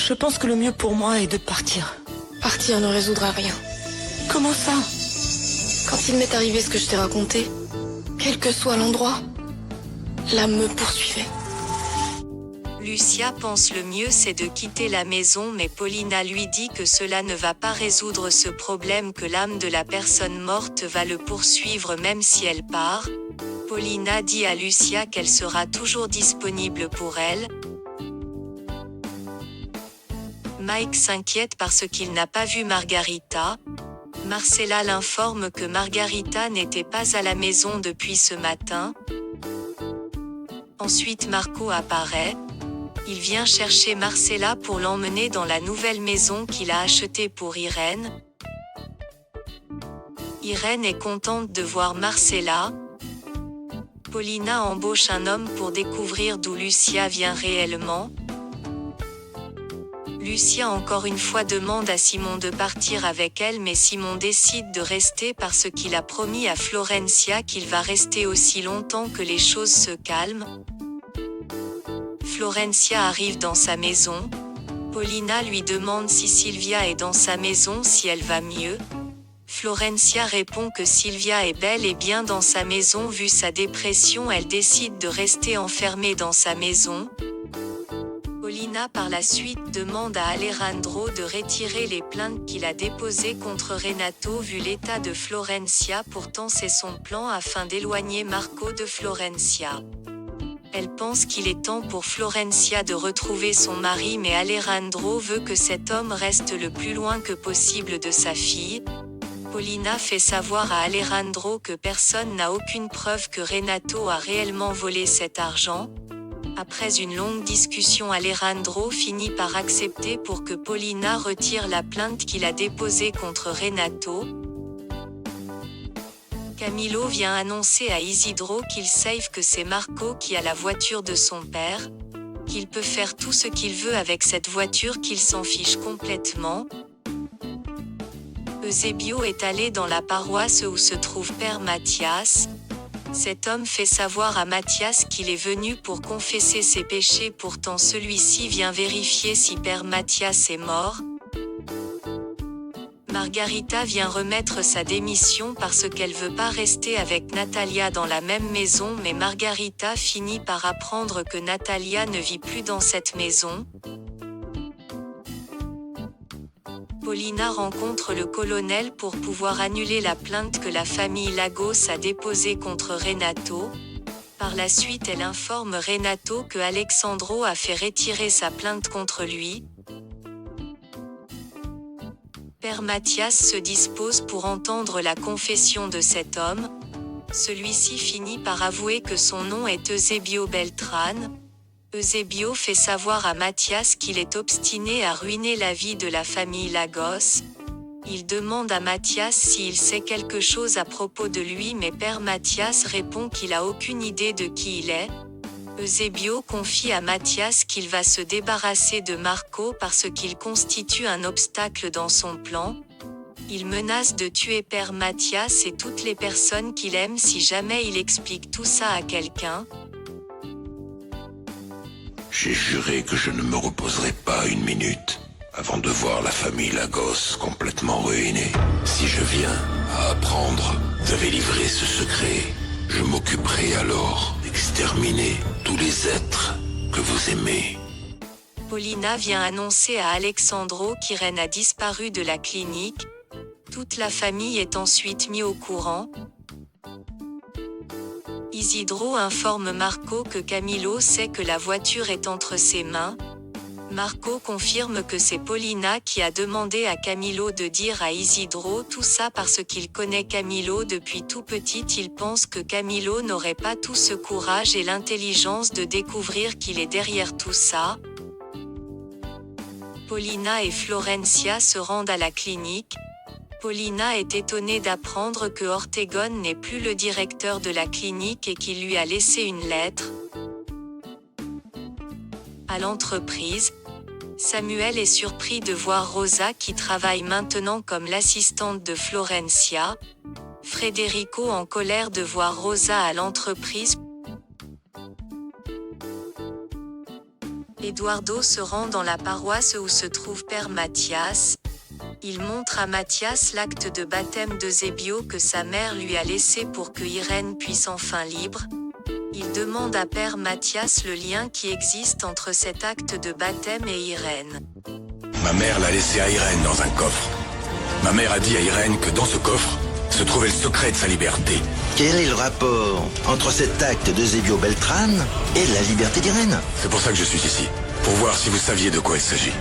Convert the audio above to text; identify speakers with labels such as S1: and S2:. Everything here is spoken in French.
S1: Je pense que le mieux pour moi est de partir.
S2: Partir ne résoudra rien.
S1: Comment ça?
S2: Quand il m'est arrivé ce que je t'ai raconté, quel que soit l'endroit, l'âme me poursuivait.
S3: Lucia pense le mieux c'est de quitter la maison, mais Paulina lui dit que cela ne va pas résoudre ce problème, que l'âme de la personne morte va le poursuivre même si elle part. Paulina dit à Lucia qu'elle sera toujours disponible pour elle. Mike s'inquiète parce qu'il n'a pas vu Margarita. Marcella l'informe que Margarita n'était pas à la maison depuis ce matin. Ensuite Marco apparaît. Il vient chercher Marcella pour l'emmener dans la nouvelle maison qu'il a achetée pour Irène. Irène est contente de voir Marcella. Paulina embauche un homme pour découvrir d'où Lucia vient réellement. Lucia encore une fois demande à Simon de partir avec elle, mais Simon décide de rester parce qu'il a promis à Florencia qu'il va rester aussi longtemps que les choses se calment. Florencia arrive dans sa maison. Paulina lui demande si Sylvia est dans sa maison, si elle va mieux. Florencia répond que Sylvia est bel et bien dans sa maison. Vu sa dépression, elle décide de rester enfermée dans sa maison. Paulina par la suite demande à Alejandro de retirer les plaintes qu'il a déposées contre Renato vu l'état de Florencia. Pourtant c'est son plan afin d'éloigner Marco de Florencia. Elle pense qu'il est temps pour Florencia de retrouver son mari, mais Alejandro veut que cet homme reste le plus loin que possible de sa fille. Paulina fait savoir à Alejandro que personne n'a aucune preuve que Renato a réellement volé cet argent. Après une longue discussion, Alejandro finit par accepter pour que Paulina retire la plainte qu'il a déposée contre Renato. Camilo vient annoncer à Isidro qu'il sait que c'est Marco qui a la voiture de son père, qu'il peut faire tout ce qu'il veut avec cette voiture, qu'il s'en fiche complètement. Eusebio est allé dans la paroisse où se trouve Père Mathias. Cet homme fait savoir à Mathias qu'il est venu pour confesser ses péchés, pourtant celui-ci vient vérifier si Père Mathias est mort. Margarita vient remettre sa démission parce qu'elle veut pas rester avec Natalia dans la même maison, mais Margarita finit par apprendre que Natalia ne vit plus dans cette maison. Paulina rencontre le colonel pour pouvoir annuler la plainte que la famille Lagos a déposée contre Renato. Par la suite, elle informe Renato que Alexandro a fait retirer sa plainte contre lui. Père Mathias se dispose pour entendre la confession de cet homme. Celui-ci finit par avouer que son nom est Eusebio Beltrán. Eusebio fait savoir à Mathias qu'il est obstiné à ruiner la vie de la famille Lagos. Il demande à Mathias s'il sait quelque chose à propos de lui, mais Père Mathias répond qu'il a aucune idée de qui il est. Eusebio confie à Mathias qu'il va se débarrasser de Marco parce qu'il constitue un obstacle dans son plan. Il menace de tuer Père Mathias et toutes les personnes qu'il aime si jamais il explique tout ça à quelqu'un.
S4: J'ai juré que je ne me reposerai pas une minute avant de voir la famille Lagos complètement ruinée. Si je viens à apprendre, vous avez livré ce secret, je m'occuperai alors d'exterminer tous les êtres que vous aimez.
S3: Paulina vient annoncer à Alexandro qu'Irène a disparu de la clinique. Toute la famille est ensuite mise au courant. Isidro informe Marco que Camilo sait que la voiture est entre ses mains. Marco confirme que c'est Paulina qui a demandé à Camilo de dire à Isidro tout ça parce qu'il connaît Camilo depuis tout petit. Il pense que Camilo n'aurait pas tout ce courage et l'intelligence de découvrir qu'il est derrière tout ça. Paulina et Florencia se rendent à la clinique. Paulina est étonnée d'apprendre que Ortegon n'est plus le directeur de la clinique et qu'il lui a laissé une lettre. À l'entreprise, Samuel est surpris de voir Rosa qui travaille maintenant comme l'assistante de Florencia. Federico en colère de voir Rosa à l'entreprise. Eduardo se rend dans la paroisse où se trouve Père Mathias. Il montre à Mathias l'acte de baptême d'Eusebio que sa mère lui a laissé pour que Irène puisse enfin libre. Il demande à Père Mathias le lien qui existe entre cet acte de baptême et Irène.
S4: Ma mère l'a laissé à Irène dans un coffre. Ma mère a dit à Irène que dans ce coffre se trouvait le secret de sa liberté.
S5: Quel est le rapport entre cet acte d'Eusebio Beltrán et la liberté d'Irène?
S4: C'est pour ça que je suis ici. Pour voir si vous saviez de quoi il s'agit.